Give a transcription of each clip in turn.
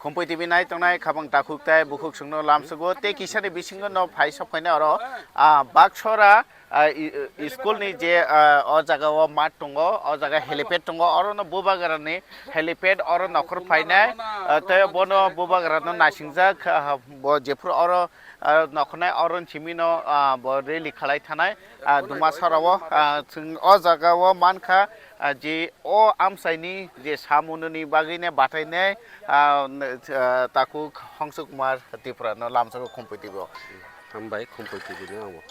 Kompetitif nai tongnai khabang takuk tai bukhuk sungno lamsogo te kisani bisingo no phai sophaina oro baksora school ni je o jaga o mat tongo o jaga helipad tongo oro no Bubagra ni helipad oro nokhor phainai te bono Bubagra no nasingjak bo jepur oro nokhonai oron chimino bo rally khalai thanai duma sarao o jaga o mankha je o amsaini je samunoni bagine batainai taku Hangsa Kumar Tripura no lamsokjak kompetitif Hambai kompetitif no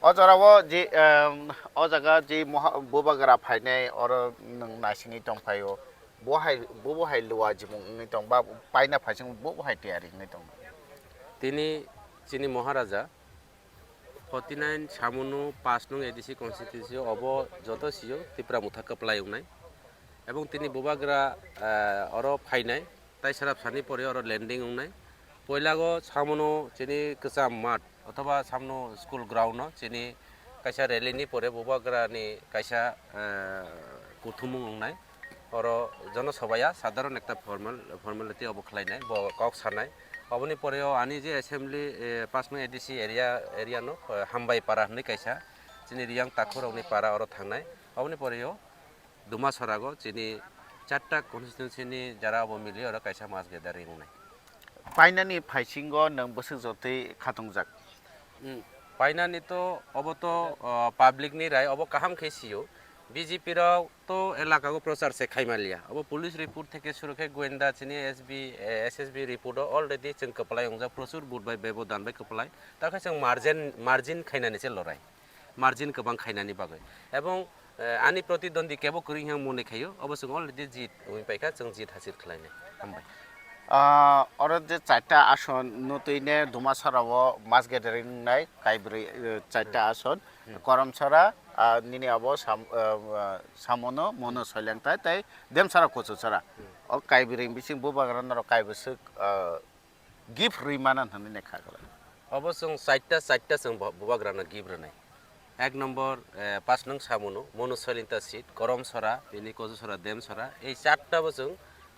o jarao je o jaga je Bubagra phainai oro nang nasingi tongphaio bo hai luwa jimung ngi tong ba paina phasing bo hai tiari ngi tong তিনি চিনি মহারাজা 49 সামুনু 5 নং ADC কনস্টিটিউসি of যত CO Tripura মুথা কপ্লাই Unai এবং তিনি বুবাগ্রা or ফাইনাই তাই সারাপ সানি পরে or landing Unai পয়লাগো সামুনু চিনি কসাম মাঠ অথবা সামনো স্কুল গ্রাউন্ড চিনি কাইসা রেলিনি পরে বুবাগ্রানি কাইসা কুথুমু উনাই অর জনসভায়া সাধারণ একটা ফর্মালিটি অবখলাইনাই কক সানাই অবনি পরেও আনি যে অ্যাসেম্বলি 5 নং এডিসি এরিয়া নো হামবাই পারা হনি কাইসা চিনি রিয়াং তাখর অবনি পারা অর থাংনাই অবনি পরেও দুমা সরাগো চিনি 4টা কনস্টিটিউশননি যারা অব মিলি অর কাইসা মাস গেদারিং নাই painani phaisingo nang bosuk jotei khatongjak পাইনানি তো অব তো পাবলিক নি রায় অব কাহাম খেসিও বিজেপি রাও তো এলাকাগো প্রচার সে খাইমালিয়া অব পুলিশ রিপোর্ট থেকে শুরু করে গোয়েন্দা চিনি এসএসবি রিপোর্ট অলরেডি जों কপলাই অংজা প্রচুর বুটবাই বেবদান বাই কপলাই তার কাছে মার্জিন খাইনানি সে লড়াই মার্জিন গোबां খাইনানি বাগৈ এবং আনি প্রতিদ্বন্দ্বী কেবো করিং মনে খাইও অবশ্য অলরেডি জিত উই পাইকা जों জিত হাসিল খালাইনে হামবাই oro je 4টা আসন নতুইনে দুমাছরাও মাস গেদারিং নাই কাইব্রি 4টা আসন করমছড়া নিনি আবো সামনো মনো সইলেংতা তাই দেমছড়া কোচছড়া ও কাইব্রি বিসিং Bubagra naro kaibusuk gift rimanan hanu ne khagala অবশ্য 4টা जों Bubagra না গিব্র নাই এক নম্বর 5 নং সামনো মনো সইলিংতা সিট করমছড়া বিনি কোচছড়া দেমছড়া এই 4টা বছর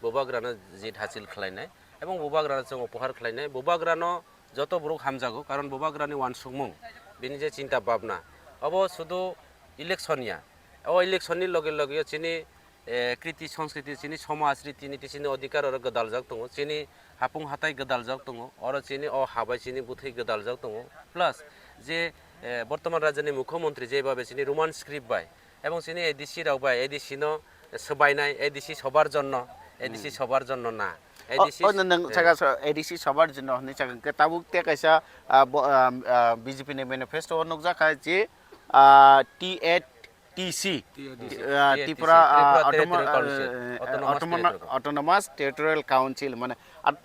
Bubagra জিত হাসিল খালাইনাই এবং Bubagra जों উপহার খালাইনাই Bubagra যত বড় হামজাগো কারণ Bubagra নি ওয়ানসুকমুং বিনি যে চিন্তা ভাবনা অব শুধু ইলেকশনিয়া ও ইলেকশননি লগে লগে চিনি কৃতি সংস্কৃতি চিনি সমাজ রীতিনীতি চিনি অধিকার অর গদালজাক দङ চিনি হাপুং হাতাই গদালজাক দङ অর চিনি ও হাবাই চিনি বুথै গদালজাক দङ প্লাস যে বর্তমান রাজ্যনি মুখ্যমন্ত্রী যেভাবে চিনি রোমান স্ক্রিপ্ট বাই এবং চিনি এডিসি রাওবাই এডিসি ন সবাইনাই এডিসি সবার জন্য এডিসি সবার জন্য না এডিসি নং জায়গা এডিসি সবার জন্য হনি জায়গা তাবুক তে কাইসা বিজেপি নে ম্যানিফেস্টো নকজাখা যে TATC Tripura Autonomous Territorial Council মানে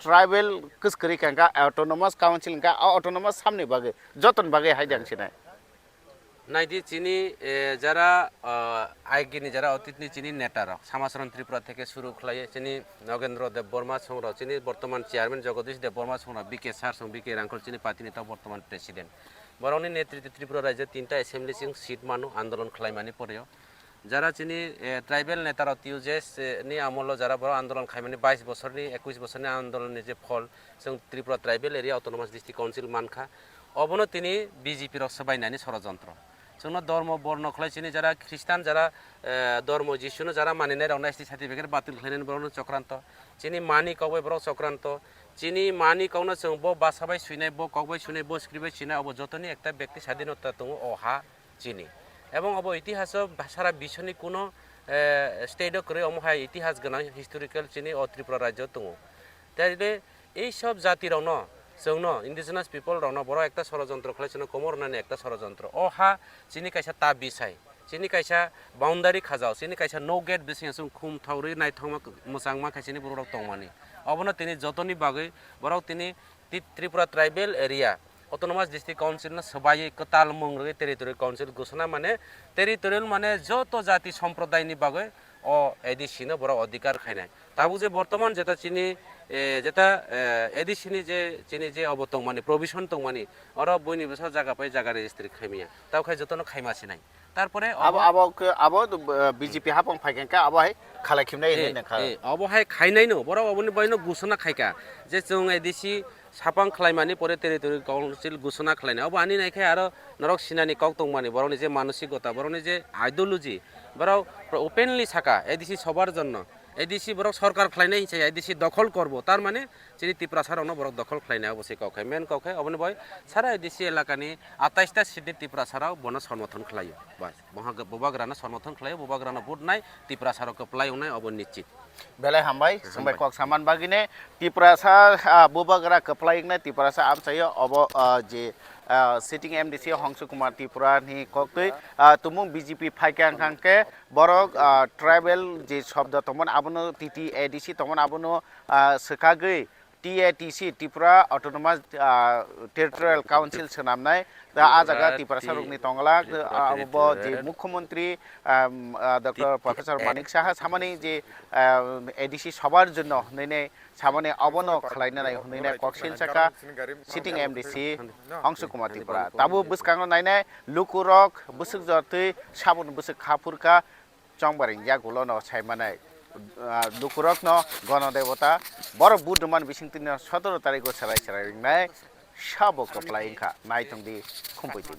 ট্রাইবাল কসকরি কাঙ্কা অটোনোমাস কাউন্সিল কা অটোনোমাস সামনে বাগে যতন বাগে হাইদাং সিনাই নাইদি চিনি যারা আইগিনি যারা অতীতনি চিনি নেতারা সমাজরণ ত্রিপুরা থেকে শুরু খাইয়ে চিনি নগেন্দ্র দেব বর্মা সংরা চিনি বর্তমান চেয়ারম্যান জগদীশ দেব বর্মা সংরা বিকে সার সং বিকে রাঙ্কল চিনি পার্টি নেতা বর্তমান প্রেসিডেন্ট বরংনি নেতৃত্বে ত্রিপুরা রাজ্যে 3টা অ্যাসেম্বলি সিং সিট মানো আন্দোলন খাইমানি পরেও যারা চিনি ট্রাইবেল নেতারা টিউজেস নি আমল যারা বড় আন্দোলন খাইমানি 22 বছরনি 21 বছরনি আন্দোলনের যে ফল जों Tripura tribal area autonomous district council মানখা অবনো তিনি বিজেপি রসবাইনানি ষড়যন্ত্র जोंनो धर्म बर्ण खलायसिनि जारा ख्रिस्टान जारा धर्म जिसुनो जारा मानिनाय रावना एसटी सार्टिफिकेट बातिल खालायनानै बरनो चक्रान्त चिनि मानि कवबाय बर चक्रान्त चिनि मानि कवनो जों ब बासाबाय सुइनाय ब कवबाय सुइनाय ब स्क्रिबाय सुइनाय अब जतनि एकटा व्यक्ति स्वाधीनता दङ अहा चिनि এবং अब इतिहास सारा विश्वनि कोनो स्टेटो करे अमहाय इतिहास गोनां हिस्टोरिकल चिनि त्रिपुरा राज्य दङ ताइले এই সব জাতিরাवनो जोंनो इन्डिजिनास पिपल रावनो बरो एकटा षড়যন্ত্র खालायसिनो कमर होननानै एकटा षড়যন্ত্র अहा चिनि कायसा ता बिसाय चिनि कायसा बाउन्डारि खाजाव चिनि कायसा नो गेट बिसिं जों खुम थावरि नायथावमा मोजांमा कायसिनि बरो तंमानि अबनो तिनि जतनि बागै बरो तिनि Tripura tribal area autonomous district council না সবাই কতাল মংরে টেরিটরিয়াল কাউন্সিল ঘোষণা মানে টেরিটরিয়াল মানে যত জাতি সম্প্রদায়নি বাগৈ ও এডিসিনো বড় অধিকার খাইনাই তাবু যে বর্তমান যেটা চিনি যেটা এডিসিনি যে চিনি যে অবতং মানে প্রভিশন তং মানে অর বইনি বছর জায়গা পাই জায়গা রেজিস্ট্রি খাইমিয়া তাও খাই যতন খাইমাছি নাই তারপরে আবো বিজেপি হাপং ফাইকেনকা আবহাই খালাইখিমনাই এনে খা অবহায় খাইনাই নো বড় অবনি বইনো গুছনা খাইকা যে जों এডিসি সাপাং খালাইমানি পরে টেরিটরি কাউন্সিল ঘোষণা খালাইনা अब आनी नायखाय आरो नरक सिनानि कक दंमानि बरनि जे मानसिकता बरनि जे आइडियोलॉजी बराव ओपेनलि साका एडिसि सबार जन्न एडिसि बरक सरकार खालायनाय हिसाबै एडिसि दखल करब तार माने चिनि तिप्रा सारावनो बरक दखल खालायनाय अबसे कखाय मेन कखाय अबनि बय सारा एडिसि एलाकानि 28 टा सिटनि तिप्रा साराव बनो समर्थन खालायो बस बहा बुबाग्राना समर्थन खालायो बुबाग्राना भोट नाय तिप्रा साराव कप्लाय उनाय अब निश्चित बेलाय हामबाय संबाय कक सामान बागिने तिप्रा सा बुबाग्रा कप्लायना तिप्रा सा आमसायो अब जे सिटिंग एमडीसी हंस कुमार त्रिपुरा नि कक्तै तुमु बीजेपी फाइकां खांके बरक ट्राइबल जे शब्द तमन आबनो टीटी एडीसी तमन आबनो सकागै टीएटीसी त्रिपुरा ऑटोनोमस टेरिटोरियल काउंसिल सोनामनाय दा आ जागा त्रिपुरा सारुकनि तंगला अब जे मुख्यमंत्री डॉक्टर प्रोफेसर मानिक साहा सामानि जे एडीसी सबार जन्य नैने सामाने अबनो खलायना नाय हनैना कक्सिल साका सिटिंग एमडीसी हंस कुमार त्रिपुरा ताबु बुसकांग नायनाय लुकुरक बुसुक जतै साबुन बुसुक खापुरका चंबारिं या गुलनो सायमानाय लुकुरक न गणदेवता बर बुधमान बिसिंतिन 17 तारिख साराय साराय नाय साबो कप्लायखा नायथंदि खुंफैदि